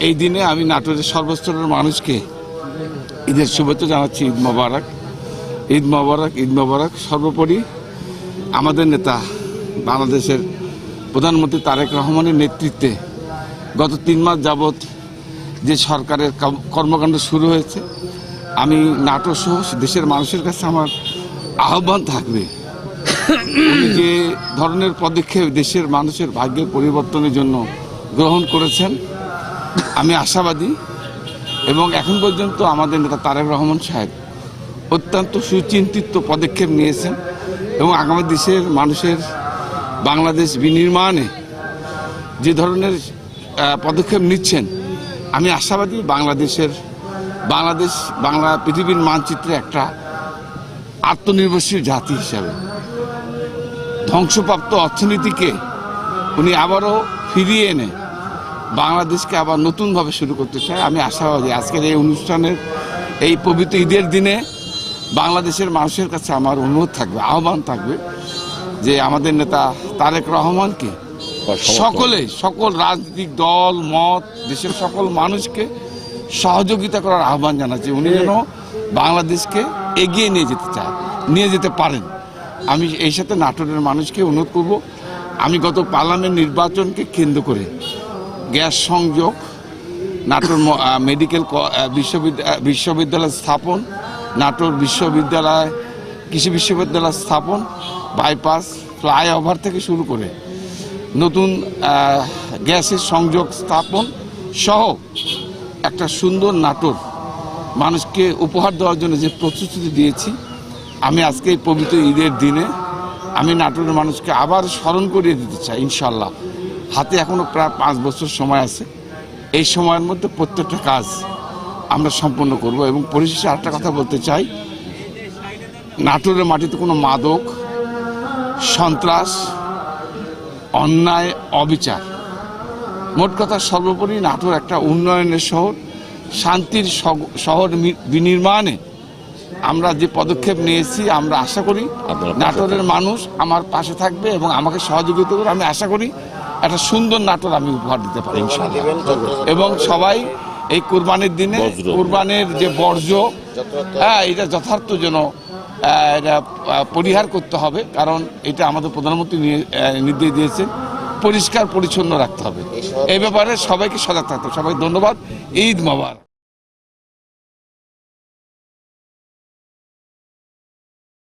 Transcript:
এই দিনে আমি নাটোরের সর্বস্তরের মানুষকে ঈদের শুভেচ্ছা জানাচ্ছি। ঈদ মোবারক, ঈদ মোবারক, ঈদ মোবারক। সর্বোপরি আমাদের নেতা বাংলাদেশের প্রধানমন্ত্রী তারেক রহমানের নেতৃত্বে গত 3 মাস যাবৎ যে সরকারের কর্মকাণ্ড শুরু হয়েছে, আমি নাটোর সহ দেশের মানুষের কাছে আমার আহ্বান থাকবে, উনি যে ধরনের পদক্ষেপ দেশের মানুষের ভাগ্যের পরিবর্তনের জন্য গ্রহণ করেছেন, আমি আশাবাদী। এবং এখন পর্যন্ত আমাদের নেতা তারেক রহমান সাহেব অত্যন্ত সুচিন্তিত পদক্ষেপ নিয়েছেন এবং আগামী দেশের মানুষের বাংলাদেশ বিনির্মাণে যে ধরনের পদক্ষেপ নিচ্ছেন, আমি আশাবাদী বাংলা পৃথিবীর মানচিত্রে একটা আত্মনির্ভরশীল জাতি হিসাবে ধ্বংসপ্রাপ্ত অর্থনীতিকে উনি আবারও ফিরিয়ে এনে বাংলাদেশকে আবার নতুনভাবে শুরু করতে চায়। আমি আশাবাদী আজকের এই অনুষ্ঠানের এই পবিত্র ঈদের দিনে বাংলাদেশের মানুষের কাছে আমার অনুরোধ থাকবে, আহ্বান থাকবে যে আমাদের নেতা তারেক রহমানকে সকল রাজনৈতিক দল মত দেশের সকল মানুষকে সহযোগিতা করার আহ্বান জানাচ্ছি। উনি যেন বাংলাদেশকে এগিয়ে নিয়ে যেতে পারেন। আমি এই সাথে নাটোরের মানুষকে অনুরোধ করব, আমি গত পার্লামেন্ট নির্বাচনকে কেন্দ্র করে গ্যাস সংযোগ, নাটোর মেডিকেল বিশ্ববিদ্যালয় স্থাপন, নাটোর বিশ্ববিদ্যালয় কৃষি বিশ্ববিদ্যালয় স্থাপন, বাইপাস, ফ্লাইওভার থেকে শুরু করে নতুন গ্যাসের সংযোগ স্থাপন সহ একটা সুন্দর নাটোর মানুষকে উপহার দেওয়ার জন্য যে প্রতিশ্রুতি দিয়েছি, আমি আজকে এই পবিত্র ঈদের দিনে আমি নাটোরের মানুষকে আবার স্মরণ করিয়ে দিতে চাই। ইনশাল্লাহ হাতে এখনও প্রায় 5 বছর সময় আছে। এই সময়ের মধ্যে প্রত্যেকটা কাজ আমরা সম্পন্ন করব। এবং পরিশেষে আরেকটা কথা বলতে চাই, নাটোরের মাটিতে কোনো মাদক, সন্ত্রাস, অন্যায়, অবিচার, মোট কথা সর্বোপরি নাটোর একটা উন্নয়নের শহর, শান্তির শহর বিনির্মাণে আমরা যে পদক্ষেপ নিয়েছি, আমরা আশা করি নাটোরের মানুষ আমার পাশে থাকবে এবং আমাকে সহযোগিতা করবে। আমি আশা করি একটা সুন্দর নাটোর আমি উপহার দিতে পারি ইনশাআল্লাহ। এবং সবাই এই কোরবানির দিনে কোরবানির যে বর্জ্য, এটা যথার্থ যেন এটা পরিহার করতে হবে, কারণ এটা আমাদের প্রধানমন্ত্রী নির্দেশ দিয়েছেন, পরিষ্কার পরিচ্ছন্ন রাখতে হবে। এই ব্যাপারে সবাইকে সজাগ থাকতে হবে। সবাই ধন্যবাদ। ঈদ মোবারক।